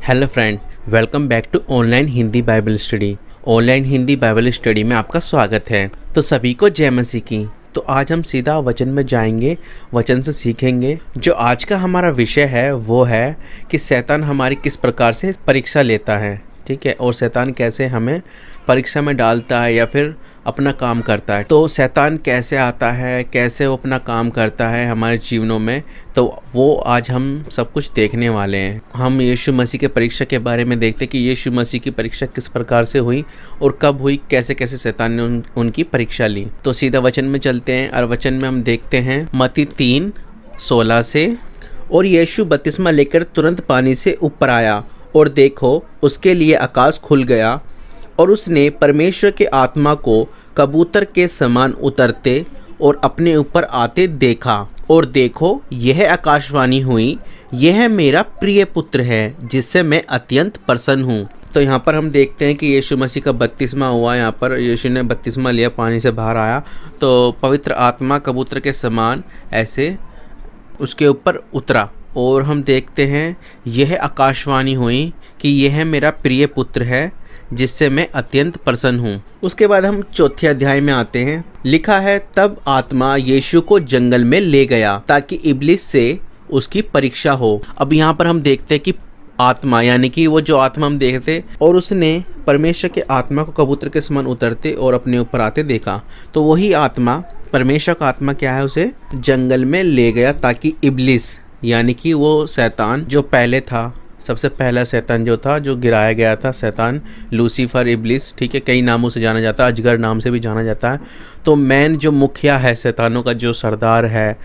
Hello friend, welcome back to online Hindi Bible study. Online Hindi Bible study में आपका स्वागत है। तो सभी को जय मसीह की। तो आज हम सीधा वचन में जाएंगे, वचन से सीखेंगे। जो आज का हमारा विषय है वो है कि शैतान हमारी किस प्रकार से परीक्षा लेता है, ठीक है, और शैतान कैसे हमें परीक्षा में डालता है या फिर अपना काम करता है। तो शैतान कैसे आता है, कैसे वो अपना काम करता है हमारे जीवनों में, तो वो आज हम सब कुछ देखने वाले हैं। हम यीशु मसीह के परीक्षा के बारे में देखते कि यीशु मसीह की परीक्षा किस प्रकार से हुई और कब हुई, कैसे कैसे शैतान ने उनकी परीक्षा ली। तो सीधा वचन में चलते हैं और वचन में हम देखते हैं मत्ती 3:16 से। और यीशु बपतिस्मा लेकर तुरंत पानी से ऊपर आया और देखो उसके लिए आकाश खुल गया और उसने परमेश्वर के आत्मा को कबूतर के समान उतरते और अपने ऊपर आते देखा। और देखो यह आकाशवाणी हुई, यह मेरा प्रिय पुत्र है जिससे मैं अत्यंत प्रसन्न हूँ। तो यहाँ पर हम देखते हैं कि यीशु मसीह का बपतिस्मा हुआ। यहाँ पर यीशु ने बपतिस्मा लिया, पानी से बाहर आया तो पवित्र आत्मा कबूतर के समान ऐसे उसके ऊपर उतरा। और हम देखते हैं यह आकाशवाणी हुई कि यह मेरा प्रिय पुत्र है जिससे मैं अत्यंत प्रसन्न हूँ। उसके बाद हम चौथे अध्याय में आते हैं। लिखा है, तब आत्मा यीशु को जंगल में ले गया ताकि इब्लिस से उसकी परीक्षा हो। अब यहाँ पर हम देखते हैं कि आत्मा, यानी कि वो जो आत्मा हम देखते, और उसने परमेश्वर के आत्मा को कबूतर के समान उतरते और अपने ऊपर आते देखा। तो वही आत्मा, परमेश्वर का आत्मा क्या है, उसे जंगल में ले गया ताकि इब्लिस, यानी कि वो शैतान जो पहले था, सबसे पहला शैतान जो था, जो गिराया गया था, शैतान लूसीफर, इब्लिस, ठीक है, कई नामों से जाना जाता है, अजगर नाम से भी जाना जाता है। तो मैन जो मुखिया है, शैतानों का जो सरदार है,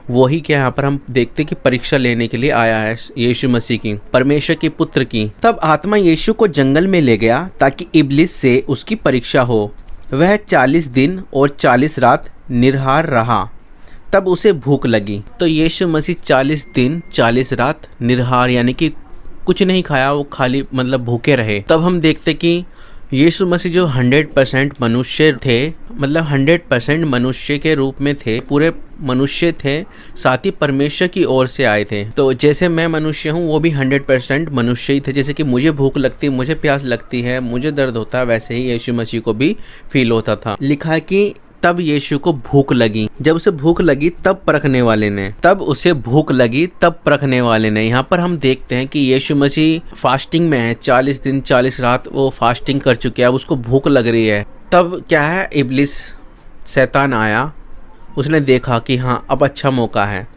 वही क्या यहाँ पर हम देखते कि परीक्षा लेने के लिए आया है यीशु मसीह की, परमेश्वर के पुत्र की। तब आत्मा यीशु को जंगल में ले गया ताकि इब्लिस से उसकी परीक्षा हो। वह 40 दिन और 40 रात निराहार रहा, तब उसे भूख लगी। तो यीशु मसीह 40 दिन 40 रात निराहार, यानी कि कुछ नहीं खाया, वो खाली मतलब भूखे रहे। तब हम देखते कि यीशु मसीह जो 100% मनुष्य थे, मतलब 100% मनुष्य के रूप में थे, पूरे मनुष्य थे, साथ ही परमेश्वर की ओर से आए थे। तो जैसे मैं मनुष्य हूँ, वो भी 100% मनुष्य ही थे। जैसे कि मुझे भूख लगती, मुझे प्यास लगती है, मुझे दर्द होता है, वैसे ही यीशु मसीह को भी फील होता था। लिखा है कि तब यीशु को भूख लगी। जब उसे भूख लगी तब परखने वाले ने, तब उसे भूख लगी तब परखने वाले ने। यहाँ पर हम देखते हैं कि यीशु मसीह फास्टिंग में है, 40 दिन 40 रात वो फास्टिंग कर चुके हैं, अब उसको भूख लग रही है। तब क्या है, इब्लिस शैतान आया, उसने देखा कि हाँ अब अच्छा मौका है।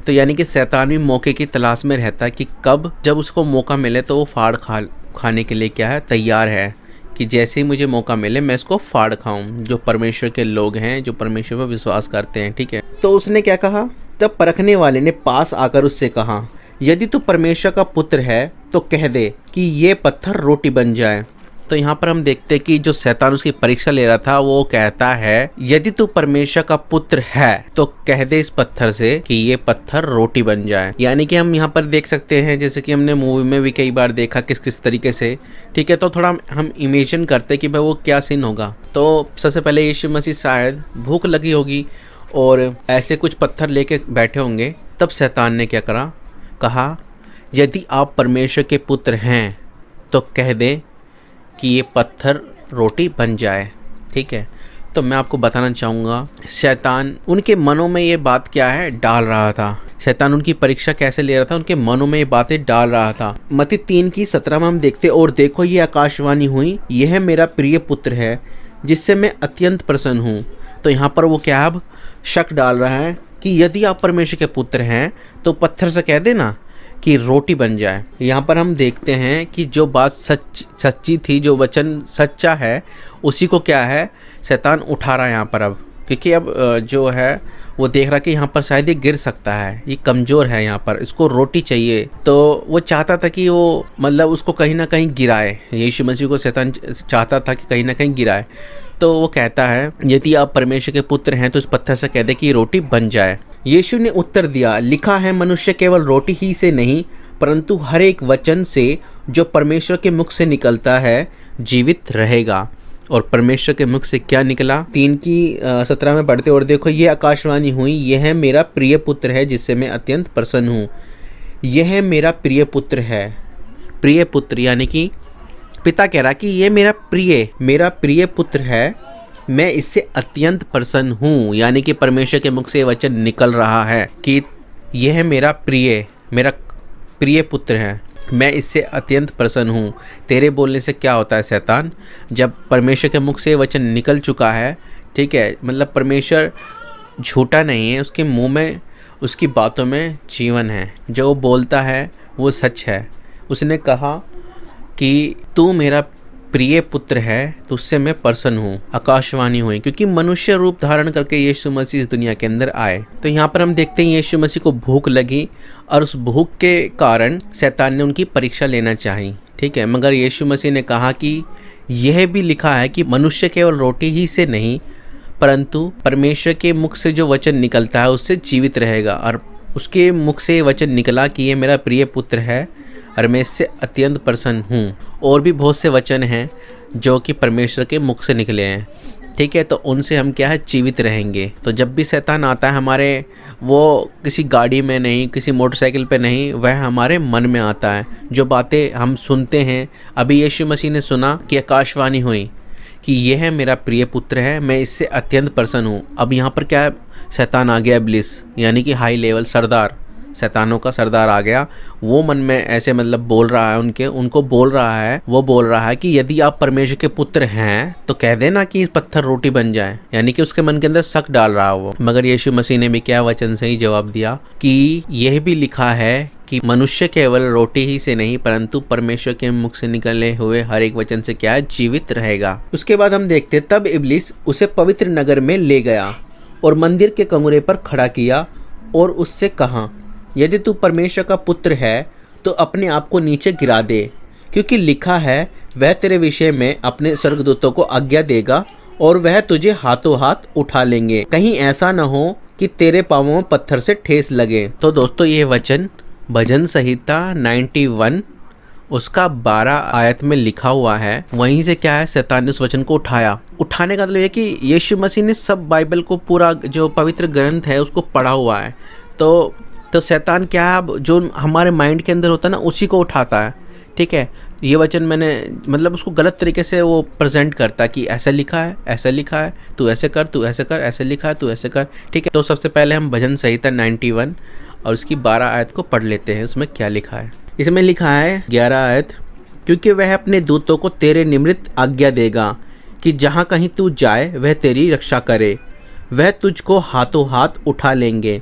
तो यानी कि शैतान भी मौके की तलाश में रहता है कि कब, जब उसको मौका मिले तो वो फाड़ खाने के लिए क्या है, तैयार है कि जैसे ही मुझे मौका मिले मैं इसको फाड़ खाऊं। जो परमेश्वर के लोग हैं, जो परमेश्वर पर विश्वास करते हैं, ठीक है। तो उसने क्या कहा, तब परखने वाले ने पास आकर उससे कहा, यदि तू परमेश्वर का पुत्र है तो कह दे कि ये पत्थर रोटी बन जाए। तो यहाँ पर हम देखते हैं कि जो शैतान उसकी परीक्षा ले रहा था, वो कहता है, यदि तू परमेश्वर का पुत्र है तो कह दे इस पत्थर से कि ये पत्थर रोटी बन जाए। यानी कि हम यहाँ पर देख सकते हैं, जैसे कि हमने मूवी में भी कई बार देखा किस किस तरीके से, ठीक है। तो थोड़ा हम इमेजिन करते कि भाई वो क्या सीन होगा। तो सबसे पहले यीशु मसीह शायद भूख लगी होगी और ऐसे कुछ पत्थर लेके बैठे होंगे। तब शैतान ने क्या कहा, यदि आप परमेश्वर के पुत्र हैं तो कह दे कि ये पत्थर रोटी बन जाए, ठीक है। तो मैं आपको बताना चाहूँगा, शैतान उनके मनों में ये बात क्या है, डाल रहा था। शैतान उनकी परीक्षा कैसे ले रहा था, उनके मनों में ये बातें डाल रहा था। मत्ती 3:17 में हम देखते, और देखो ये आकाशवाणी हुई, यह मेरा प्रिय पुत्र है जिससे मैं अत्यंत प्रसन्न हूँ। तो यहाँ पर वो क्या अब शक डाल रहा है कि यदि आप परमेश्वर के पुत्र हैं तो पत्थर से कह देना कि रोटी बन जाए। यहाँ पर हम देखते हैं कि जो बात सच्ची थी, जो वचन सच्चा है, उसी को क्या है, शैतान उठा रहा है यहाँ पर अब। क्योंकि अब जो है वो देख रहा कि यहाँ पर शायद ये गिर सकता है, ये कमज़ोर है, यहाँ पर इसको रोटी चाहिए। तो वो चाहता था कि वो मतलब उसको कहीं ना कहीं गिराए। यीशु मसीह को शैतान चाहता था कि कहीं ना कहीं गिराए। तो वो कहता है, यदि आप परमेश्वर के पुत्र हैं तो इस पत्थर से कह दे कि रोटी बन जाए। यीशु ने उत्तर दिया, लिखा है, मनुष्य केवल रोटी ही से नहीं परंतु हर एक वचन से जो परमेश्वर के मुख से निकलता है जीवित रहेगा। और परमेश्वर के मुख से क्या निकला, 3:17 में पढ़ते, और देखो ये आकाशवाणी हुई, यह मेरा प्रिय पुत्र है जिससे मैं अत्यंत प्रसन्न हूँ। यह मेरा प्रिय पुत्र है। प्रिय पुत्र, यानी कि पिता कह रहा कि ये मेरा प्रिय पुत्र है, मैं इससे अत्यंत प्रसन्न हूँ। यानी कि परमेश्वर के मुख से वचन निकल रहा है कि यह मेरा प्रिय पुत्र है, मैं इससे अत्यंत प्रसन्न हूँ। तेरे बोलने से क्या होता है शैतान, जब परमेश्वर के मुख से वचन निकल चुका है, ठीक है, मतलब परमेश्वर झूठा नहीं है, उसके मुंह में, उसकी बातों में जीवन है, जो वो बोलता है वो सच है। उसने कहा कि तू मेरा प्रिय पुत्र है, तो उससे मैं प्रसन्न हूँ। आकाशवाणी हुई, क्योंकि मनुष्य रूप धारण करके यीशु मसीह इस दुनिया के अंदर आए। तो यहाँ पर हम देखते हैं यीशु मसीह को भूख लगी और उस भूख के कारण शैतान ने उनकी परीक्षा लेना चाही, ठीक है, मगर यीशु मसीह ने कहा कि यह भी लिखा है कि मनुष्य केवल रोटी ही से नहीं परंतु परमेश्वर के मुख से जो वचन निकलता है उससे जीवित रहेगा। और उसके मुख से वचन निकला कि ये मेरा प्रिय पुत्र है और मैं इससे अत्यंत प्रसन्न हूँ। और भी बहुत से वचन हैं जो कि परमेश्वर के मुख से निकले हैं, ठीक है, तो उनसे हम क्या है, जीवित रहेंगे। तो जब भी शैतान आता है हमारे, वो किसी गाड़ी में नहीं, किसी मोटरसाइकिल पे नहीं, वह हमारे मन में आता है। जो बातें हम सुनते हैं, अभी यीशु मसीह ने सुना कि आकाशवाणी हुई कि यह है मेरा प्रिय पुत्र है, मैं इससे अत्यंत प्रसन्न हूँ। अब यहाँ पर क्या है, शैतान आ गया, इब्लिस, यानी कि हाई लेवल सरदार, शैतानों का सरदार आ गया। वो मन में ऐसे मतलब बोल रहा है, उनको बोल रहा है, वो बोल रहा है कि यदि आप परमेश्वर के पुत्र हैं तो कह देना कि पत्थर रोटी बन जाए, यानी कि उसके मन के अंदर शक डाल रहा है वो। मगर यीशु मसीह ने भी क्या वचन से ही जवाब दिया कि यह भी लिखा है कि मनुष्य केवल रोटी ही से नहीं परंतु परमेश्वर के मुख से निकले हुए हर एक वचन से क्या है, जीवित रहेगा। उसके बाद हम देखते, तब इब्लिस उसे पवित्र नगर में ले गया और मंदिर के कमरे पर खड़ा किया और उससे कहा, यदि तू परमेश्वर का पुत्र है तो अपने आप को नीचे गिरा दे, क्योंकि लिखा है वह तेरे विषय में अपने स्वर्गदूतों को आज्ञा देगा और वह तुझे हाथों हाथ उठा लेंगे, कहीं ऐसा न हो कि तेरे पांवों में पत्थर से ठेस लगे। तो दोस्तों ये वचन भजन संहिता 91 उसका 12 आयत में लिखा हुआ है। वहीं से क्या है, शैतान ने उस वचन को उठाने का मतलब ये कि यीशु मसीह ने सब बाइबल को, पूरा जो पवित्र ग्रंथ है उसको पढ़ा हुआ है। तो शैतान क्या है, जो हमारे माइंड के अंदर होता है ना, उसी को उठाता है, ठीक है। ये वचन मैंने मतलब उसको गलत तरीके से वो प्रेजेंट करता है कि ऐसा लिखा है, तू ऐसे कर, तू ऐसे कर, ऐसे लिखा है, तू ऐसे कर, ठीक है। तो सबसे पहले हम भजन संहिता 91 और उसकी 12 आयत को पढ़ लेते हैं। उसमें क्या लिखा है, इसमें लिखा है 11 आयत, क्योंकि वह अपने दूतों को तेरे निमित्त आज्ञा देगा कि जहाँ कहीं तू जाए वह तेरी रक्षा करे, वह तुझको हाथों हाथ उठा लेंगे,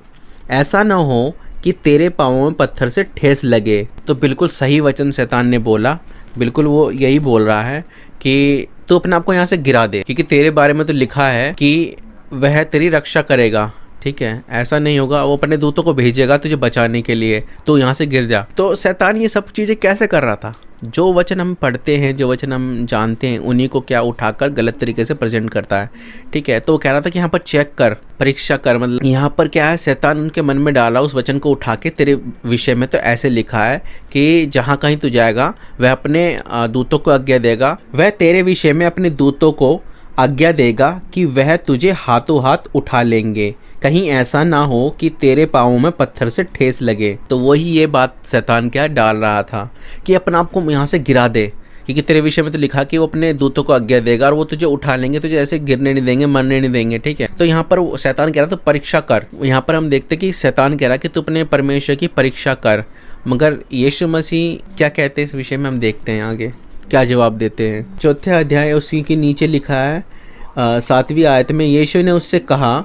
ऐसा न हो कि तेरे पाँवों में पत्थर से ठेस लगे। तो बिल्कुल सही वचन शैतान ने बोला, बिल्कुल वो यही बोल रहा है कि तू अपने आप को यहाँ से गिरा दे, क्योंकि तेरे बारे में तो लिखा है कि वह तेरी रक्षा करेगा, ठीक है, ऐसा नहीं होगा, वो अपने दूतों को भेजेगा तुझे बचाने के लिए, तो यहाँ से गिर जा। तो शैतान ये सब चीज़ें कैसे कर रहा था, जो वचन हम पढ़ते हैं, जो वचन हम जानते हैं, उन्हीं को क्या उठाकर गलत तरीके से प्रेजेंट करता है, ठीक है। तो वो कह रहा था कि यहाँ पर चेक कर, परीक्षा कर, मतलब यहाँ पर क्या है, शैतान उनके मन में डाला उस वचन को उठा के, तेरे विषय में तो ऐसे लिखा है कि जहाँ कहीं तू जाएगा वह अपने दूतों को आज्ञा देगा, वह तेरे विषय में अपने दूतों को आज्ञा देगा कि वह तुझे हाथों हाथ उठा लेंगे, कहीं ऐसा ना हो कि तेरे पाँवों में पत्थर से ठेस लगे। तो वही ये बात शैतान क्या डाल रहा था कि अपने आप को यहाँ से गिरा दे, क्योंकि तेरे विषय में तो लिखा कि वो अपने दूतों को आज्ञा देगा और वो तुझे उठा लेंगे, तुझे ऐसे गिरने नहीं देंगे, मरने नहीं देंगे, ठीक है। तो यहाँ पर शैतान कह रहा था परीक्षा कर। यहाँ पर हम देखते कि शैतान कह रहा कि तू अपने परमेश्वर की परीक्षा कर, मगर यीशु मसीह क्या कहते हैं इस विषय में, हम देखते हैं आगे क्या जवाब देते हैं। 4 अध्याय उसी के नीचे लिखा है 7वीं आयत में, यीशु ने उससे कहा,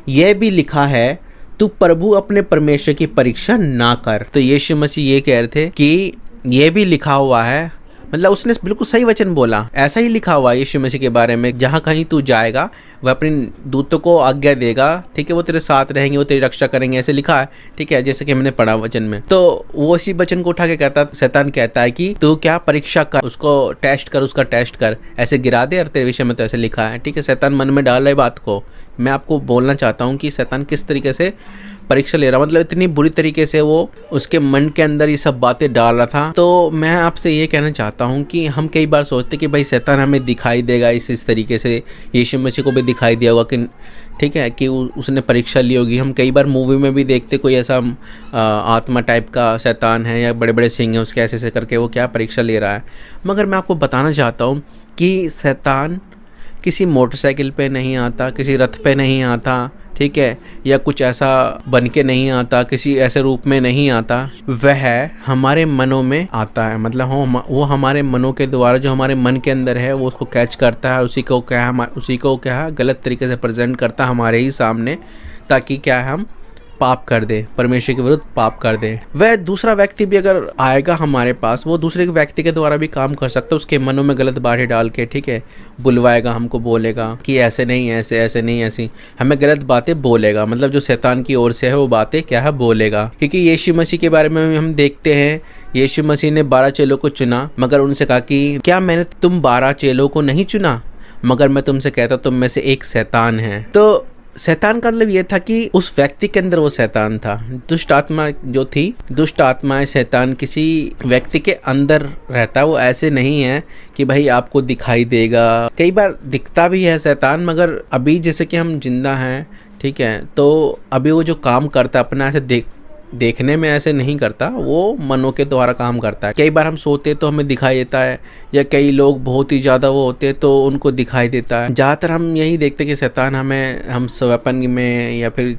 यह भी लिखा है तू प्रभु अपने परमेश्वर की परीक्षा ना कर। तो यीशु मसीह ये कह रहे थे कि यह भी लिखा हुआ है, मतलब उसने बिल्कुल सही वचन बोला, ऐसा ही लिखा हुआ है यीशु मसीह के बारे में, जहाँ कहीं तू जाएगा वह अपने दूतों को आज्ञा देगा, ठीक है, वो तेरे साथ रहेंगे, वो तेरी रक्षा करेंगे, ऐसे लिखा है, ठीक है, जैसे कि हमने पढ़ा वचन में। तो वो इसी वचन को उठा के कहता, शैतान कहता है कि तू क्या परीक्षा कर, उसको टेस्ट कर, उसका टेस्ट कर, ऐसे गिरा दे और तेरे विषय में तो ऐसे लिखा है, ठीक है। शैतान मन में डाल रहा है बात को, मैं आपको बोलना चाहता हूँ कि शैतान किस तरीके से परीक्षा ले रहा, मतलब इतनी बुरी तरीके से वो उसके मन के अंदर ये सब बातें डाल रहा था। तो मैं आपसे ये कहना चाहता हूँ कि हम कई बार सोचते कि भाई शैतान हमें दिखाई देगा इस तरीके से, यीशु मसीह को भी दिखाई दिया होगा कि ठीक है कि उसने परीक्षा ली होगी। हम कई बार मूवी में भी देखते कोई ऐसा आत्मा टाइप का शैतान है या बड़े बड़े सिंह हैं, उसके ऐसे करके वो क्या परीक्षा ले रहा है। मगर मैं आपको बताना चाहता हूँ कि शैतान किसी मोटरसाइकिल पे नहीं आता, किसी रथ पे नहीं आता, ठीक है, या कुछ ऐसा बन के नहीं आता, किसी ऐसे रूप में नहीं आता। वह हमारे मनों में आता है, मतलब वो हमारे मनों के द्वारा जो हमारे मन के अंदर है वो उसको कैच करता है, उसी को क्या गलत तरीके से प्रेजेंट करता है हमारे ही सामने, ताकि क्या है हम पाप कर दे, परमेश्वर के विरुद्ध पाप कर दे। वह दूसरा व्यक्ति भी अगर आएगा हमारे पास, वो दूसरे व्यक्ति के द्वारा भी काम कर सकता है, उसके मनों में गलत बातें डाल के, ठीक है, बुलवाएगा, हमको बोलेगा कि ऐसे नहीं, ऐसे नहीं, ऐसी हमें गलत बातें बोलेगा। मतलब जो शैतान की ओर से है वो बातें क्या है बोलेगा। क्योंकि यीशु मसीह के बारे में हम देखते हैं, यीशु मसीह ने 12 चेलों को चुना, मगर उनसे कहा कि क्या मैंने तुम 12 चेलों को नहीं चुना, मगर मैं तुमसे कहता तुम में से एक शैतान है। तो शैतान का मतलब ये था कि उस व्यक्ति के अंदर वो शैतान था, दुष्ट आत्मा जो थी, दुष्ट आत्मा शैतान किसी व्यक्ति के अंदर रहता है। वो ऐसे नहीं है कि भाई आपको दिखाई देगा, कई बार दिखता भी है शैतान, मगर अभी जैसे कि हम जिंदा हैं, ठीक है, तो अभी वो जो काम करता है अपना ऐसे देखने में ऐसे नहीं करता, वो मनों के द्वारा काम करता है। कई बार हम सोते तो हमें दिखाई देता है, या कई लोग बहुत ही ज़्यादा वो होते तो उनको दिखाई देता है। ज़्यादातर हम यही देखते कि शैतान हम स्वैपन में या फिर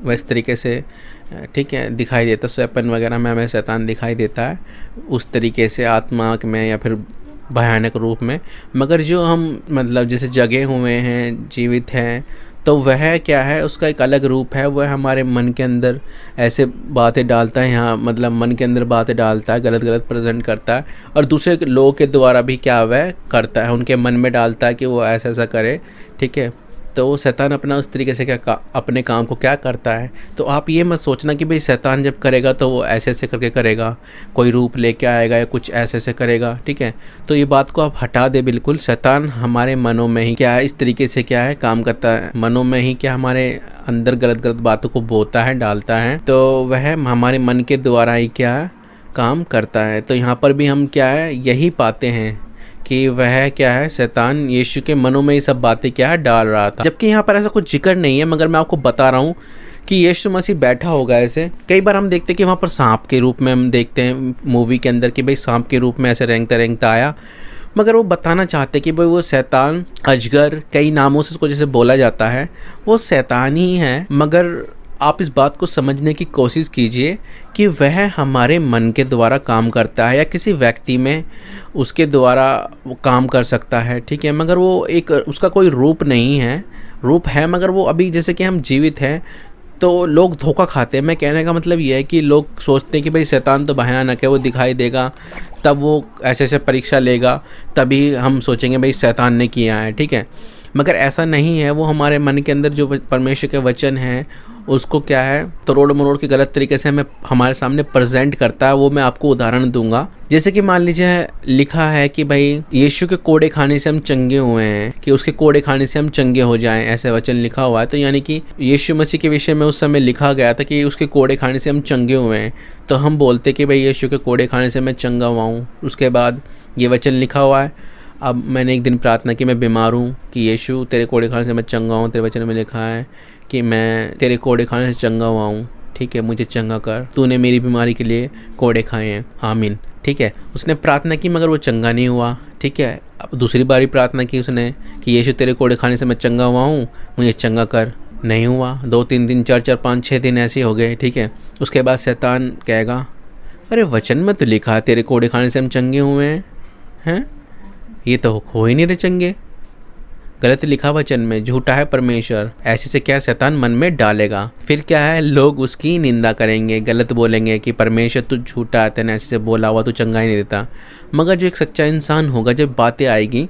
वैसे तरीके से, ठीक है, दिखाई देता, स्वैपन वगैरह में हमें शैतान दिखाई देता है उस तरीके से, आत्मा में या फिर भयानक रूप में। मगर जो हम मतलब जैसे जगे हुए हैं, जीवित हैं, तो वह क्या है, उसका एक अलग रूप है। वह हमारे मन के अंदर ऐसे बातें डालता है, यहाँ मतलब मन के अंदर बातें डालता है, गलत प्रेजेंट करता है, और दूसरे लोगों के द्वारा भी क्या वह करता है, उनके मन में डालता है कि वो ऐसा करे, ठीक है। तो वो शैतान अपना उस तरीके से अपने काम को क्या करता है। तो आप ये मत सोचना कि भाई शैतान जब करेगा तो वो ऐसे करके करेगा, कोई रूप लेके आएगा या कुछ ऐसे करेगा, ठीक है। तो ये बात को आप हटा दे बिल्कुल। शैतान हमारे मनों में ही क्या है, इस तरीके से क्या है काम करता है, मनों में ही क्या हमारे अंदर गलत बातों को बोता है, डालता है। तो वह हमारे मन के द्वारा ही क्या काम करता है। तो यहाँ पर भी हम क्या है यही पाते हैं कि वह क्या है, शैतान यीशु के मनों में ये सब बातें क्या है डाल रहा था। जबकि यहाँ पर ऐसा कुछ जिक्र नहीं है, मगर मैं आपको बता रहा हूँ कि यीशु मसीह बैठा होगा ऐसे। कई बार हम देखते हैं कि वहाँ पर सांप के रूप में हम देखते हैं मूवी के अंदर कि भाई सांप के रूप में ऐसे रेंगता आया, मगर वो बताना चाहते कि भाई वो शैतान, अजगर, कई नामों से उसको जैसे बोला जाता है, वो शैतान ही है। मगर आप इस बात को समझने की कोशिश कीजिए कि वह हमारे मन के द्वारा काम करता है, या किसी व्यक्ति में उसके द्वारा वो काम कर सकता है, ठीक है। मगर वो एक उसका कोई रूप नहीं है, रूप है मगर वो अभी जैसे कि हम जीवित हैं तो लोग धोखा खाते हैं। मैं कहने का मतलब ये है कि लोग सोचते हैं कि भाई शैतान तो भयानक है, वो दिखाई देगा तब वो ऐसे परीक्षा लेगा, तभी हम सोचेंगे भाई शैतान ने किया है, ठीक है। मगर ऐसा नहीं है। वो हमारे मन के अंदर जो परमेश्वर के वचन हैं उसको क्या है तोड़ मरोड़ के गलत तरीके से हमें हमारे सामने प्रेजेंट करता है। वो मैं आपको उदाहरण दूंगा। जैसे कि मान लीजिए लिखा है कि भाई यीशु के कोड़े खाने से हम चंगे हुए हैं, कि उसके कोड़े खाने से हम चंगे हो जाएं, ऐसे वचन लिखा हुआ है। तो यानी कि यीशु मसीह के विषय में उस समय लिखा गया था कि उसके कोड़े खाने से हम चंगे हुए हैं। तो हम बोलते कि भाई यीशु के कोड़े खाने से मैं चंगा हुआ हूँ। उसके बाद ये वचन लिखा हुआ है। अब मैंने एक दिन प्रार्थना की मैं बीमार हूँ कि यीशु तेरे कोड़े खाने से मैं चंगा हूँ। तेरे वचन में लिखा है कि मैं तेरे कोड़े खाने से चंगा हुआ हूँ, ठीक है, मुझे चंगा कर, तूने मेरी बीमारी के लिए कोड़े खाए हैं, आमीन, ठीक है। उसने प्रार्थना की मगर वो चंगा नहीं हुआ, ठीक है। अब दूसरी बारी प्रार्थना की उसने कि यीशु तेरे कोड़े खाने से मैं चंगा हुआ हूँ, मुझे चंगा कर, नहीं हुआ। 2-3 दिन 4-4 5-6 दिन ऐसे हो गए, ठीक है। उसके बाद शैतान कहेगा अरे वचन में तो लिखा है तेरे कोड़े खाने से हम चंगे हुए हैं, ये तो हो ही नहीं रहे चंगे, गलत लिखा वचन में, झूठा है परमेश्वर। ऐसे से क्या शैतान मन में डालेगा। फिर क्या है लोग उसकी निंदा करेंगे, गलत बोलेंगे कि परमेश्वर तू झूठा है, तेने ऐसे से बोला हुआ, तू चंगा ही नहीं देता। मगर जो एक सच्चा इंसान होगा जब बातें आएगी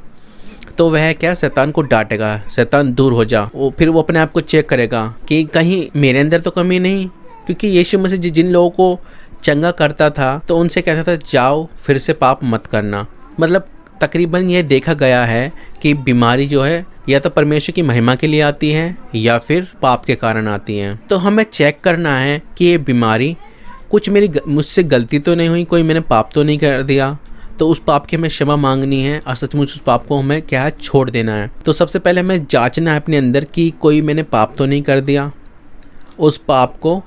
तो वह क्या शैतान को डांटेगा, शैतान दूर हो जा। फिर वो अपने आप को चेक करेगा कि कहीं मेरे अंदर तो कमी नहीं। क्योंकि यीशु मसीह जिन लोगों को चंगा करता था तो उनसे कहता था जाओ फिर से पाप मत करना। मतलब तकरीबन ये देखा गया है कि बीमारी जो है या तो परमेश्वर की महिमा के लिए आती है या फिर पाप के कारण आती है। तो हमें चेक करना है कि ये बीमारी कुछ मुझसे गलती तो नहीं हुई, कोई मैंने पाप तो नहीं कर दिया, तो उस पाप की हमें क्षमा मांगनी है और सचमुच उस पाप को हमें क्या है, छोड़ देना है। तो सबसे पहले हमें जांचना है अपने अंदर कि कोई मैंने पाप तो नहीं कर दिया, उस पाप को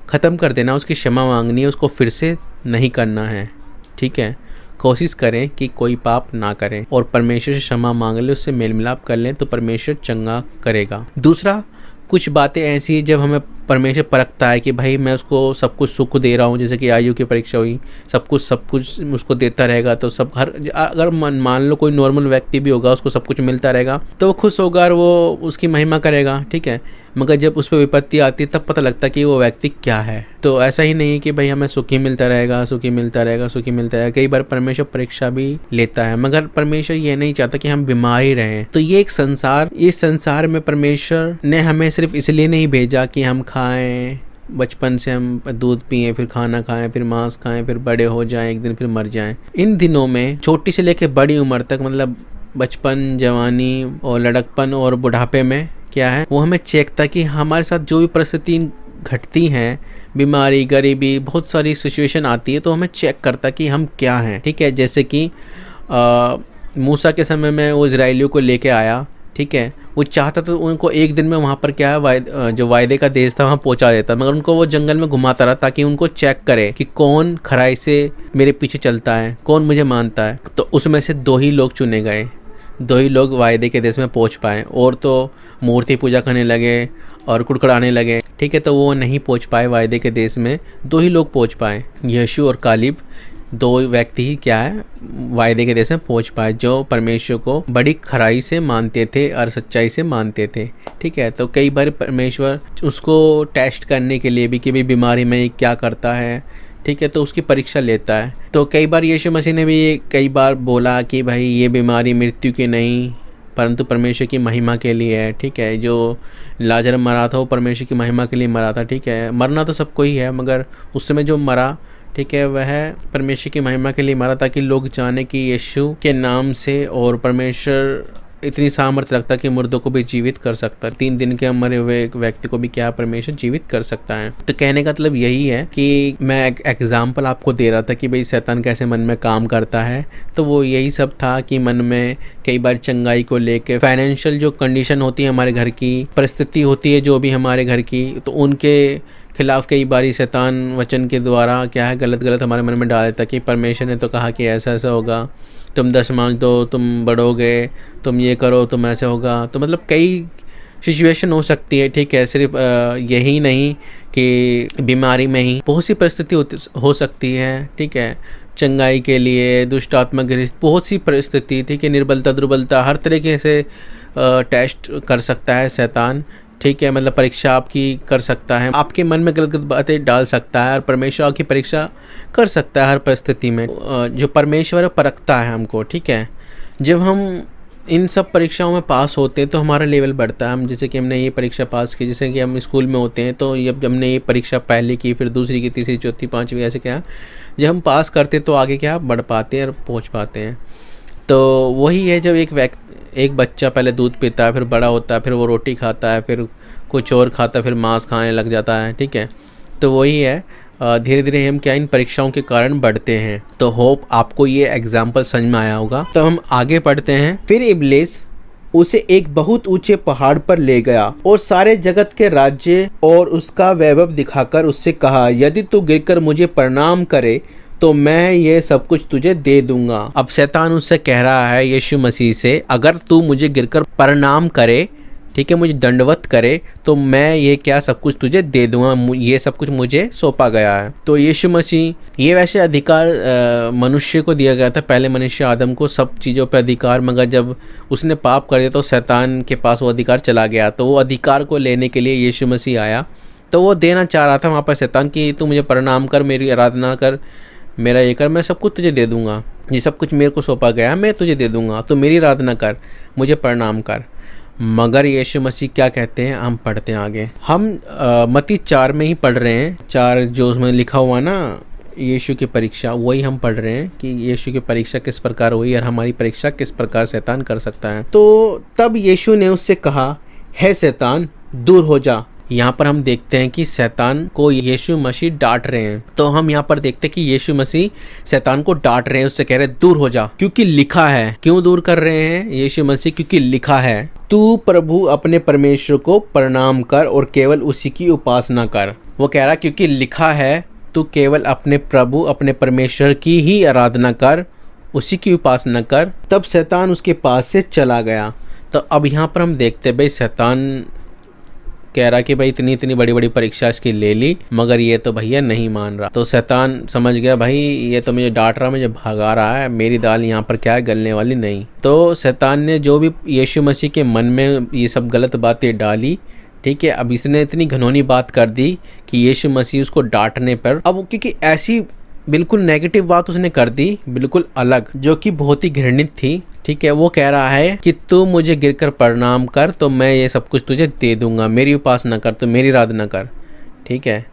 ख़त्म कर देना, उसकी क्षमा मांगनी है, उसको फिर से नहीं करना है। ठीक है, कोशिश करें कि कोई पाप ना करें और परमेश्वर से क्षमा मांग लें, उससे मेल मिलाप कर लें तो परमेश्वर चंगा करेगा। दूसरा, कुछ बातें ऐसी जब हमें परमेश्वर परखता है कि भाई मैं उसको सब कुछ सुख दे रहा हूँ, जैसे कि आयु की परीक्षा हुई, सब कुछ उसको देता रहेगा तो सब अगर मान लो कोई नॉर्मल व्यक्ति भी होगा, उसको सब कुछ मिलता रहेगा तो वो खुश होगा और वो उसकी महिमा करेगा। ठीक है, मगर जब उस पर विपत्ति आती है तब पता लगता है कि वो व्यक्ति क्या है। तो ऐसा ही नहीं कि भाई हमें सुखी मिलता रहेगा, सुखी मिलता रहेगा, सुखी मिलता रहेगा। कई बार परमेश्वर परीक्षा भी लेता है, मगर परमेश्वर ये नहीं चाहता कि हम बीमार ही रहें। तो ये एक संसार, इस संसार में परमेश्वर ने हमें सिर्फ इसलिए नहीं भेजा कि हम खाएं, बचपन से हम दूध पिएं, फिर खाना खाएं, फिर मांस खाएं, फिर बड़े हो जाएं, एक दिन फिर मर जाएं। इन दिनों में छोटी से लेकर बड़ी उम्र तक, मतलब बचपन, जवानी और लड़कपन और बुढ़ापे में क्या है, वो हमें चेक था कि हमारे साथ जो भी परिस्थिति घटती हैं, बीमारी, गरीबी, बहुत सारी सिचुएशन आती है, तो हमें चेक करता कि हम क्या हैं। ठीक है, जैसे कि मूसा के समय में वो इजराइलियों को लेके आया। ठीक है, वो चाहता तो उनको एक दिन में वहाँ पर क्या है, जो वायदे का देश था वहाँ पहुँचा देता, मगर उनको वो जंगल में घुमाता रहा ताकि उनको चेक करे कि कौन खराई से मेरे पीछे चलता है, कौन मुझे मानता है। तो उसमें से 2 ही लोग चुने गए, 2 ही लोग वायदे के देश में पहुँच पाए, और तो मूर्ति पूजा करने लगे और कुड़कुड़ाने लगे। ठीक है, तो वो नहीं पहुँच पाए वायदे के देश में, 2 ही लोग पहुँच पाए, यीशु और कालिब। 2 व्यक्ति ही क्या है, वायदे के देश में पहुँच पाए, जो परमेश्वर को बड़ी खराई से मानते थे और सच्चाई से मानते थे। ठीक है, तो कई बार परमेश्वर उसको टेस्ट करने के लिए भी कि भाई बीमारी में क्या करता है, ठीक है, तो उसकी परीक्षा लेता है। तो कई बार यीशु मसीह ने भी कई बार बोला कि भाई ये बीमारी मृत्यु की नहीं परंतु परमेश्वर की महिमा के लिए है। ठीक है, जो लाजर मरा था वो परमेश्वर की महिमा के लिए मरा था। ठीक है, मरना तो सबको ही है, मगर उस समय जो मरा, ठीक है, वह परमेश्वर की महिमा के लिए मरा ताकि लोग जाने कि यीशु के नाम से और परमेश्वर इतनी सामर्थ्य रखता कि मुर्दों को भी जीवित कर सकता है, 3 दिन के मरे हुए एक व्यक्ति को भी क्या परमेश्वर जीवित कर सकता है। तो कहने का मतलब यही है कि मैं एक एग्जाम्पल आपको दे रहा था कि भाई शैतान कैसे मन में काम करता है। तो वो यही सब था कि मन में कई बार चंगाई को लेके, फाइनेंशियल जो कंडीशन होती है, हमारे घर की परिस्थिति होती है जो भी हमारे घर की, तो उनके खिलाफ कई बारी शैतान वचन के द्वारा क्या है गलत हमारे मन में डाल देता कि परमेश्वर ने तो कहा कि ऐसा ऐसा होगा, तुम 10 मांग दो, तुम बढ़ोगे, तुम ये करो, तुम ऐसे होगा। तो मतलब कई सिचुएशन हो सकती है। ठीक है, सिर्फ यही नहीं कि बीमारी में ही बहुत सी परिस्थिति हो सकती है। ठीक है, चंगाई के लिए, दुष्ट आत्मा की बहुत सी परिस्थिति, ठीक है, निर्बलता, दुर्बलता, हर तरीके से टेस्ट कर सकता है शैतान। ठीक है, मतलब परीक्षा आपकी कर सकता है, आपके मन में गलत बातें डाल सकता है और परमेश्वर आपकी परीक्षा कर सकता है हर परिस्थिति में। जो परमेश्वर परखता है हमको। ठीक है, जब हम इन सब परीक्षाओं में पास होते हैं तो हमारा लेवल बढ़ता है। हम जैसे कि हमने ये परीक्षा पास की, जैसे कि हम स्कूल में होते हैं तो जब हमने ये परीक्षा पहली की, फिर दूसरी की, तीसरी, चौथी, पाँचवीं, ऐसे क्या जब हम पास करते तो आगे क्या बढ़ पाते हैं और पहुँच पाते हैं। तो वही है, जब एक बच्चा पहले दूध पीता है, फिर बड़ा होता है, फिर वो रोटी खाता है, फिर कुछ और खाता है, फिर मांस खाने लग जाता है। ठीक है, तो वही है, धीरे धीरे हम क्या इन परीक्षाओं के कारण बढ़ते हैं। तो होप आपको ये एग्जाम्पल समझ में आया होगा। तो हम आगे पढ़ते हैं। फिर इब्लीस उसे एक बहुत ऊंचे पहाड़ पर ले गया और सारे जगत के राज्य और उसका वैभव दिखाकर उससे कहा, यदि तू गिरकर मुझे प्रणाम करे तो मैं ये सब कुछ तुझे दे दूंगा। अब शैतान उससे कह रहा है यीशु मसीह से, अगर तू मुझे गिरकर प्रणाम करे, ठीक है, मुझे दंडवत करे, तो मैं ये क्या सब कुछ तुझे दे दूंगा, ये सब कुछ मुझे सौंपा गया है। तो यीशु मसीह, ये वैसे अधिकार मनुष्य को दिया गया था, पहले मनुष्य आदम को सब चीज़ों पर अधिकार, मगर जब उसने पाप कर दिया तो शैतान के पास वो अधिकार चला गया। तो वो अधिकार को लेने के लिए यीशु मसीह आया। तो वो देना चाह रहा था वहाँ पर शैतान कि तू मुझे प्रणाम कर, मेरी आराधना कर, मेरा ये कर, मैं सब कुछ तुझे दे दूंगा, ये सब कुछ मेरे को सौंपा गया मैं तुझे दे दूंगा, तो मेरी आराधना कर, मुझे प्रणाम कर। मगर यीशु मसीह क्या कहते हैं, हम पढ़ते हैं आगे। हम मत्ती 4 में ही पढ़ रहे हैं, 4 जो उसमें लिखा हुआ ना, यीशु की परीक्षा, वही हम पढ़ रहे हैं कि यीशु की परीक्षा किस प्रकार हुई और हमारी परीक्षा किस प्रकार शैतान कर सकता है। तो तब यीशु ने उससे कहा, हे शैतान दूर हो जा। यहाँ पर हम देखते हैं कि शैतान को यीशु मसीह डांट रहे हैं। तो हम यहाँ पर देखते हैं कि यीशु मसीह शैतान को डांट रहे हैं, उससे कह रहे हैं दूर हो जा, क्योंकि लिखा है। क्यों दूर कर रहे हैं यीशु मसीह? क्योंकि लिखा है, तू प्रभु अपने परमेश्वर को प्रणाम कर और केवल उसी की उपासना कर। वो कह रहा क्योंकि लिखा है, तू केवल अपने प्रभु अपने परमेश्वर की ही आराधना कर, उसी की उपासना कर। तब शैतान उसके पास से चला गया। तो अब यहाँ पर हम देखते हैं भाई शैतान कह रहा कि भाई इतनी इतनी बड़ी बड़ी परीक्षा इसकी ले ली, मगर ये तो भैया नहीं मान रहा। तो शैतान समझ गया भाई ये तो मुझे डांट रहा, मुझे भगा रहा है, मेरी दाल यहाँ पर क्या है, गलने वाली नहीं। तो शैतान ने जो भी यीशु मसीह के मन में ये सब गलत बातें डाली, ठीक है, अब इसने इतनी घिनौनी बात कर दी कि यीशु मसीह उसको डांटने पर, अब क्योंकि ऐसी बिल्कुल नेगेटिव बात उसने कर दी, बिल्कुल अलग, जो कि बहुत ही घृणित थी। ठीक है, वो कह रहा है कि तू मुझे गिरकर प्रणाम कर तो मैं ये सब कुछ तुझे दे दूंगा, मेरी उपासना कर तो मेरी आराधना कर। ठीक है,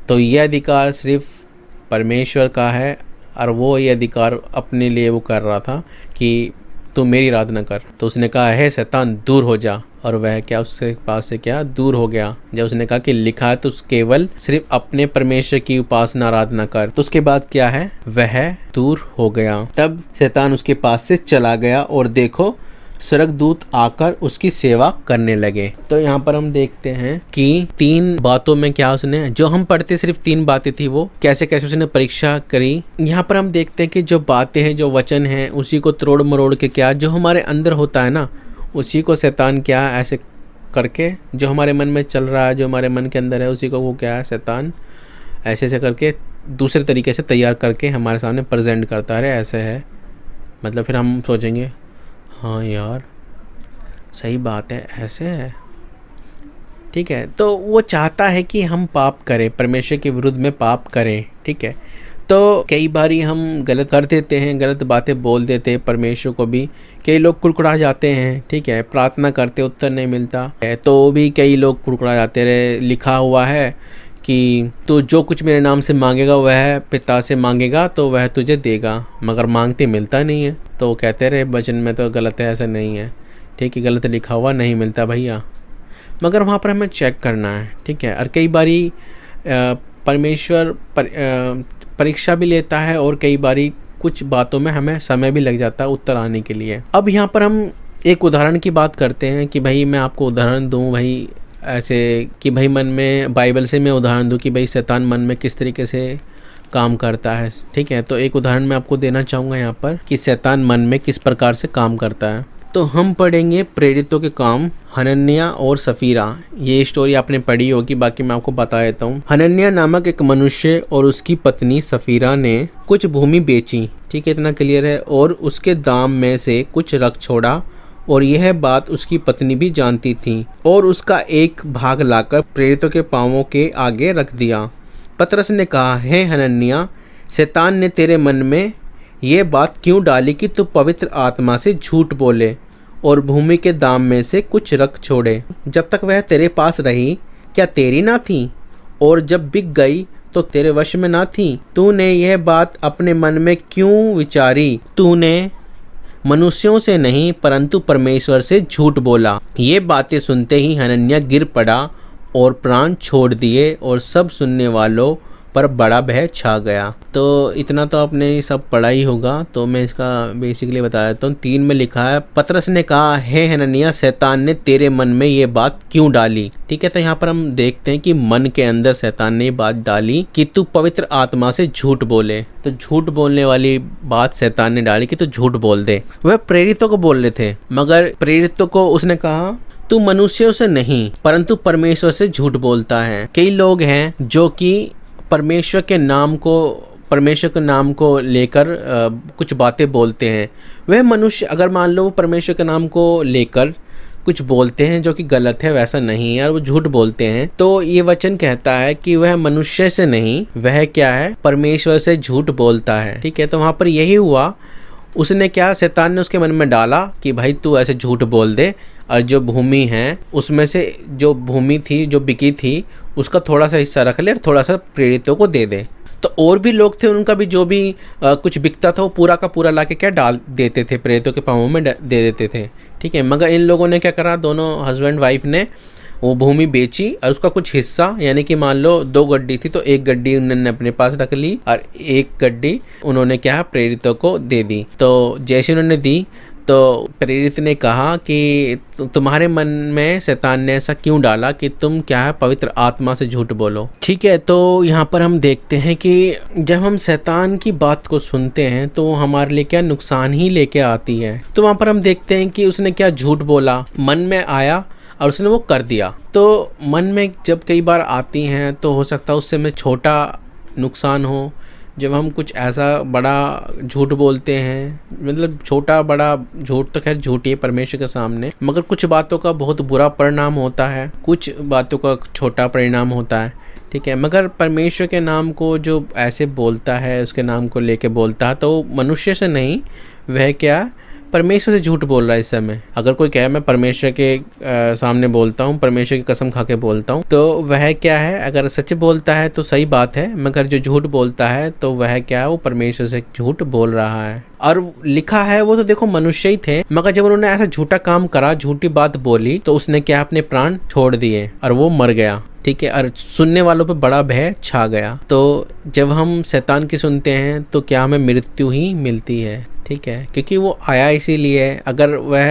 तो ये अधिकार सिर्फ परमेश्वर का है और वो ये अधिकार अपने लिए वो कर रहा था कि तू मेरी आराधना कर। तो उसने कहा, है शैतान दूर हो जा, और वह क्या उसके पास से क्या दूर हो गया। जब उसने कहा कि लिखा है तो केवल सिर्फ अपने परमेश्वर की उपासना आराधना कर, तो उसके बाद क्या है, वह दूर हो गया। तब शैतान उसके पास से चला गया और देखो स्वर्गदूत आकर उसकी सेवा करने लगे। तो यहाँ पर हम देखते हैं कि 3 बातों में क्या उसने, जो हम पढ़ते सिर्फ 3 बातें थी, वो कैसे कैसे उसने परीक्षा करी। यहाँ पर हम देखते हैं कि जो बातें हैं, जो वचन हैं, उसी को तोड़ मरोड़ के क्या जो हमारे अंदर होता है ना, उसी को शैतान क्या ऐसे करके, जो हमारे मन में चल रहा है, जो हमारे मन के अंदर है, उसी को वो क्या है शैतान ऐसे ऐसे करके दूसरे तरीके से तैयार करके हमारे सामने प्रेजेंट करता है, ऐसे है। मतलब फिर हम सोचेंगे हाँ यार सही बात है, ऐसे है। ठीक है, तो वो चाहता है कि हम पाप करें, परमेश्वर के विरुद्ध में पाप करें। ठीक है, तो कई बारी हम गलत कर देते हैं, गलत बातें बोल देते हैं परमेश्वर को भी। कई लोग कुड़कुड़ा जाते हैं, ठीक है, प्रार्थना करते उत्तर नहीं मिलता है तो भी कई लोग कुड़कुड़ा जाते रहे। लिखा हुआ है कि तू जो कुछ मेरे नाम से मांगेगा वह पिता से मांगेगा तो वह तुझे देगा, मगर मांगते मिलता नहीं है। तो कहते रहे वचन में तो गलत है, ऐसा नहीं है। ठीक है, गलत लिखा हुआ नहीं मिलता भैया, मगर वहाँ पर हमें चेक करना है। ठीक है, और कई बारी परमेश्वर परीक्षा भी लेता है और कई बारी कुछ बातों में हमें समय भी लग जाता है उत्तर आने के लिए। अब यहाँ पर हम एक उदाहरण की बात करते हैं कि भाई मैं आपको उदाहरण दूँ भाई, ऐसे कि भाई मन में बाइबल से मैं उदाहरण दूँ कि भाई शैतान मन में किस तरीके से काम करता है। ठीक है, तो एक उदाहरण मैं आपको देना चाहूँगा यहाँ पर कि शैतान मन में किस प्रकार से काम करता है। तो हम पढ़ेंगे प्रेरितों के काम, हनन्याह और सफीरा। ये स्टोरी आपने पढ़ी होगी, बाकी मैं आपको बता देता हूँ। हनन्याह नामक एक मनुष्य और उसकी पत्नी सफीरा ने कुछ भूमि बेची, ठीक है, इतना क्लियर है, और उसके दाम में से कुछ रख छोड़ा, और यह बात उसकी पत्नी भी जानती थी, और उसका एक भाग लाकर प्रेरितों के पांवों के आगे रख दिया। पतरस ने कहा, हे हनन्याह, शैतान ने तेरे मन में ये बात क्यों डाली कि तू पवित्र आत्मा से झूठ बोले और भूमि के दाम में से कुछ रख छोड़े? जब तक वह तेरे पास रही क्या तेरी ना थी, और जब बिक गई तो तेरे वश में ना थी? तूने यह बात अपने मन में क्यों विचारी? तूने मनुष्यों से नहीं परंतु परमेश्वर से झूठ बोला। ये बातें सुनते ही हनन्याह गिर पड़ा और प्राण छोड़ दिए, और सब सुनने वालों पर बड़ा भय छा गया। तो इतना तो आपने सब पढ़ा ही होगा, तो मैं इसका बेसिकली बता देता हूँ। 3 में लिखा है, पतरस ने कहा, हे हनन्याह, शैतान ने तेरे मन में ये बात क्यों डाली? ठीक है, तो यहाँ पर हम देखते हैं कि मन के अंदर शैतान ने ये बात डाली कि तू पवित्र आत्मा से झूठ बोले। तो झूठ बोलने वाली बात शैतान ने डाली कि तू झूठ बोल दे। वह प्रेरितों को बोल रहे थे, मगर प्रेरितों को उसने कहा तू मनुष्यों से नहीं परंतु परमेश्वर से झूठ बोलता है। कई लोग हैं जो कि परमेश्वर के नाम को लेकर कुछ बातें बोलते हैं। वह मनुष्य अगर मान लो परमेश्वर के नाम को लेकर कुछ बोलते हैं जो कि गलत है, वैसा नहीं है, और वो झूठ बोलते हैं, तो ये वचन कहता है कि वह मनुष्य से नहीं, वह क्या है, परमेश्वर से झूठ बोलता है। ठीक है, तो वहाँ पर यही हुआ। उसने क्या, शैतान ने उसके मन में डाला कि भाई तू ऐसे झूठ बोल दे, और जो भूमि है उसमें से जो भूमि थी जो बिकी थी उसका थोड़ा सा हिस्सा रख ले और थोड़ा सा प्रेरितों को दे दे। तो और भी लोग थे, उनका भी जो भी कुछ बिकता था वो पूरा का पूरा लाके क्या डाल देते थे, प्रेतों के पाँवों में दे देते थे, ठीक है। मगर इन लोगों ने क्या करा, दोनों हस्बैंड वाइफ ने वो भूमि बेची और उसका कुछ हिस्सा, यानी कि मान लो 2 गड्डी थी तो 1 गड्डी उन्होंने अपने पास रख ली और 1 गड्डी उन्होंने क्या प्रेरितों को दे दी। तो जैसे उन्होंने दी तो प्रेरित ने कहा कि तुम्हारे मन में शैतान ने ऐसा क्यों डाला कि तुम क्या है पवित्र आत्मा से झूठ बोलो, ठीक है। तो यहाँ पर हम देखते हैं कि जब हम शैतान की बात को सुनते हैं तो हमारे लिए क्या नुकसान ही लेके आती है। तो वहाँ पर हम देखते हैं कि उसने क्या झूठ बोला, मन में आया और उसने वो कर दिया। तो मन में जब कई बार आती हैं तो हो सकता है उससे में छोटा नुकसान हो। जब हम कुछ ऐसा बड़ा झूठ बोलते हैं, मतलब छोटा बड़ा झूठ तो खैर झूठ ही है परमेश्वर के सामने, मगर कुछ बातों का बहुत बुरा परिणाम होता है, कुछ बातों का छोटा परिणाम होता है, ठीक है। मगर परमेश्वर के नाम को जो ऐसे बोलता है, उसके नाम को लेके बोलता है, तो मनुष्य से नहीं, वह क्या परमेश्वर से झूठ बोल रहा है इस समय। अगर कोई कहे मैं परमेश्वर के सामने बोलता हूँ, परमेश्वर की कसम खा के बोलता हूँ, तो वह क्या है, अगर सच बोलता है तो सही बात है, मगर जो झूठ बोलता है तो वह क्या है, वो परमेश्वर से झूठ बोल रहा है। और लिखा है वो तो देखो मनुष्य ही थे, मगर जब उन्होंने ऐसा झूठा काम करा, झूठी बात बोली, तो उसने क्या अपने प्राण छोड़ दिए और वो मर गया, ठीक है। और सुनने वालों पे बड़ा भय छा गया। तो जब हम शैतान की सुनते हैं तो क्या हमें मृत्यु ही मिलती है, ठीक है, क्योंकि वो आया इसीलिए, अगर वह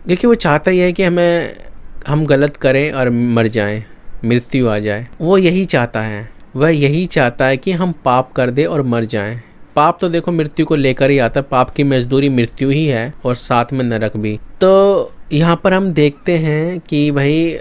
क्योंकि वो चाहता ही है कि हम गलत करें और मर जाएं, मृत्यु आ जाए। वो यही चाहता है, वह यही चाहता है कि हम पाप कर दे और मर जाएं। पाप तो देखो मृत्यु को लेकर ही आता है, पाप की मजदूरी मृत्यु ही है और साथ में नरक भी। तो यहाँ पर हम देखते हैं कि भाई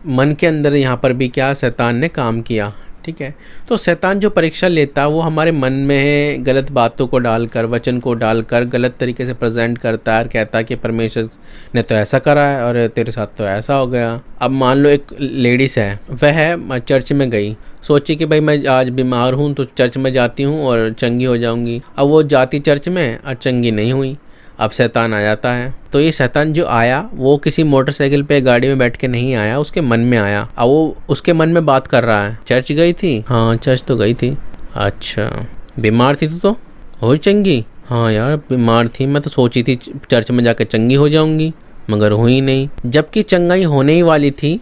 मन के अंदर यहाँ पर भी क्या शैतान ने काम किया, ठीक है। तो शैतान जो परीक्षा लेता है वो हमारे मन में गलत बातों को डालकर, वचन को डालकर गलत तरीके से प्रेजेंट करता है और कहता है कि परमेश्वर ने तो ऐसा करा है और तेरे साथ तो ऐसा हो गया। अब मान लो एक लेडीज़ है, वह चर्च में गई, सोची कि भाई मैं आज बीमार हूँ तो चर्च में जाती हूँ और चंगी हो जाऊँगी। अब वो जाती चर्च में और चंगी नहीं हुई। अब शैतान आ जाता है। तो ये शैतान जो आया वो किसी मोटरसाइकिल पे गाड़ी में बैठ के नहीं आया, उसके मन में आया। अब वो उसके मन में बात कर रहा है, चर्च गई थी, हाँ चर्च तो गई थी, अच्छा बीमार थी तो हुई चंगी, हाँ यार बीमार थी, मैं तो सोची थी चर्च में जाकर चंगी हो जाऊंगी, मगर हुई नहीं। जबकि चंगाई होने ही वाली थी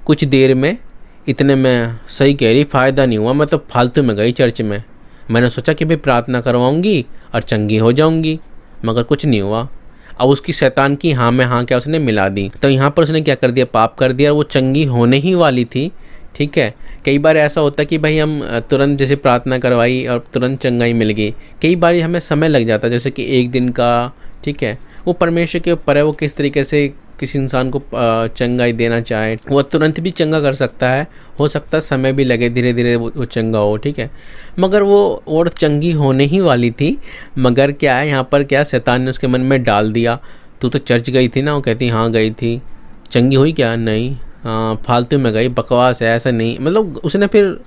कुछ देर में, इतने में सही कह रही, फ़ायदा नहीं हुआ, मैं तो फालतू में गई चर्च में। मैंने सोचा कि भाई प्रार्थना करवाऊंगी और चंगी हो जाऊंगी, मगर कुछ नहीं हुआ। अब उसकी शैतान की हाँ में हाँ क्या उसने मिला दी। तो यहाँ पर उसने क्या कर दिया, पाप कर दिया, और वो चंगी होने ही वाली थी, ठीक है। कई बार ऐसा होता है कि भाई हम तुरंत जैसे प्रार्थना करवाई और तुरंत चंगाई मिल गई, कई बार हमें समय लग जाता है, जैसे कि 1 दिन का, ठीक है। वो परमेश्वर के ऊपर है, वो किस तरीके से किसी इंसान को चंगाई देना चाहे, वो तुरंत भी चंगा कर सकता है, हो सकता है समय भी लगे, धीरे धीरे वो चंगा हो, ठीक है। मगर वो और चंगी होने ही वाली थी, मगर क्या है यहाँ पर क्या शैतान ने उसके मन में डाल दिया, तू तो चर्च गई थी ना, वो कहती हाँ गई थी, चंगी हुई क्या, नहीं, हाँ फालतू में गई, बकवास है, ऐसा नहीं, मतलब उसने फिर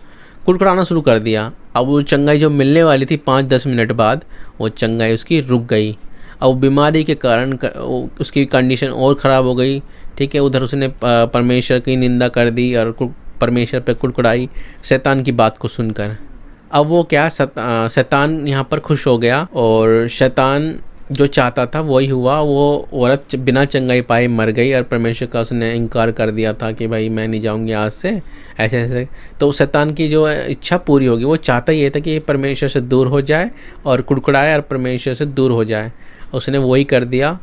कुड़कुड़ाना शुरू कर दिया। अब वो चंगाई जो मिलने वाली थी 5-10 मिनट बाद, वो चंगाई उसकी रुक गई। अब बीमारी के कारण उसकी कंडीशन और ख़राब हो गई, ठीक है। उधर उसने परमेश्वर की निंदा कर दी और परमेश्वर पे कुड़कुड़ाई शैतान की बात को सुनकर। अब वो क्या शैतान यहाँ पर खुश हो गया और शैतान जो चाहता था वही हुआ, वो औरत बिना चंगाई पाए मर गई और परमेश्वर का उसने इनकार कर दिया था कि भाई मैं नहीं जाऊंगी आज से, ऐसे ऐसे। तो शैतान की जो इच्छा पूरी होगी, वो चाहता ये था कि परमेश्वर से दूर हो जाए और कुड़कुड़ाए और परमेश्वर से दूर हो जाए, उसने वही कर दिया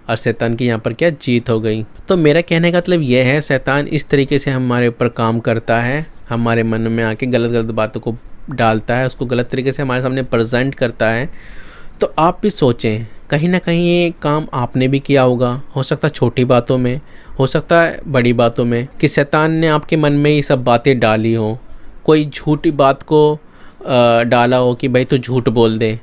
और शैतान की यहाँ पर क्या जीत हो गई। तो मेरा कहने का मतलब यह है, शैतान इस तरीके से हमारे ऊपर काम करता है, हमारे मन में आके गलत गलत बातों को डालता है, उसको गलत तरीके से हमारे सामने प्रेजेंट करता है। तो आप भी सोचें, कहीं ना कहीं ये काम आपने भी किया होगा, हो सकता है छोटी बातों में, हो सकता है बड़ी बातों में, कि शैतान ने आपके मन में ये सब बातें डाली हो, कोई झूठी बात को डाला हो कि भाई तू झूठ बोल दे,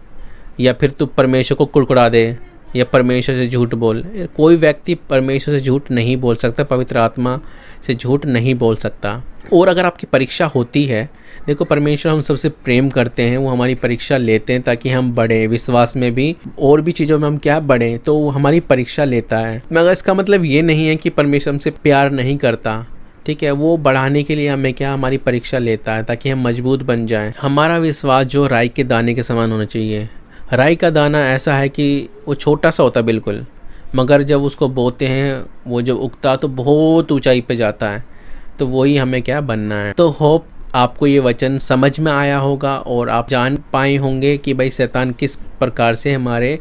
या फिर तू परमेश्वर को कुड़कुड़ा दे, या परमेश्वर से झूठ बोल। कोई व्यक्ति परमेश्वर से झूठ नहीं बोल सकता, पवित्र आत्मा से झूठ नहीं बोल सकता। और अगर आपकी परीक्षा होती है, देखो परमेश्वर हम सबसे प्रेम करते हैं, वो हमारी परीक्षा लेते हैं ताकि हम बढ़े विश्वास में भी, और भी चीज़ों में हम क्या बढ़ें, तो वो हमारी परीक्षा लेता है। मगर इसका मतलब ये नहीं है कि परमेश्वर हमसे प्यार नहीं करता, ठीक है, वो बढ़ाने के लिए हमें क्या हमारी परीक्षा लेता है ताकि हम मजबूत बन जाएं। हमारा विश्वास जो राई के दाने के समान होना चाहिए। राई का दाना ऐसा है कि वो छोटा सा होता है बिल्कुल, मगर जब उसको बोते हैं वो जब उगता तो बहुत ऊंचाई पे जाता है। तो वही हमें क्या बनना है। तो होप आपको ये वचन समझ में आया होगा और आप जान पाए होंगे कि भाई शैतान किस प्रकार से हमारे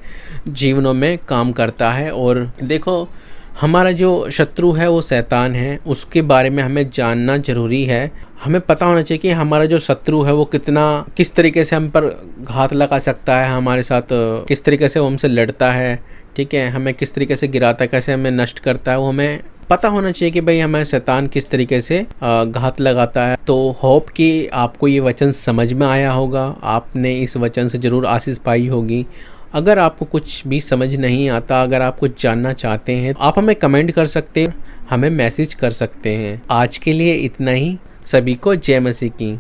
जीवनों में काम करता है। और देखो, हमारा जो शत्रु है वो शैतान है, उसके बारे में हमें जानना ज़रूरी है। हमें पता होना चाहिए कि हमारा जो शत्रु है वो किस तरीके से हम पर घात लगा सकता है, हमारे साथ किस तरीके से वो हमसे लड़ता है, ठीक है, हमें किस तरीके से गिराता है, कैसे हमें नष्ट करता है, वो हमें पता होना चाहिए कि भाई हमें शैतान किस तरीके से घात लगाता है। तो होप कि आपको ये वचन समझ में आया होगा, आपने इस वचन से ज़रूर आशीष पाई होगी। अगर आपको कुछ भी समझ नहीं आता, अगर आप कुछ जानना चाहते हैं, आप हमें कमेंट कर सकते हैं, हमें मैसेज कर सकते हैं। आज के लिए इतना ही। सभी को जय मसीह की।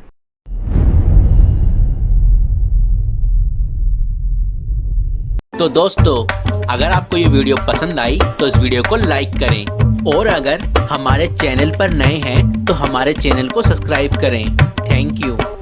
तो दोस्तों, अगर आपको ये वीडियो पसंद आई तो इस वीडियो को लाइक करें और अगर हमारे चैनल पर नए हैं तो हमारे चैनल को सब्सक्राइब करें। Thank you.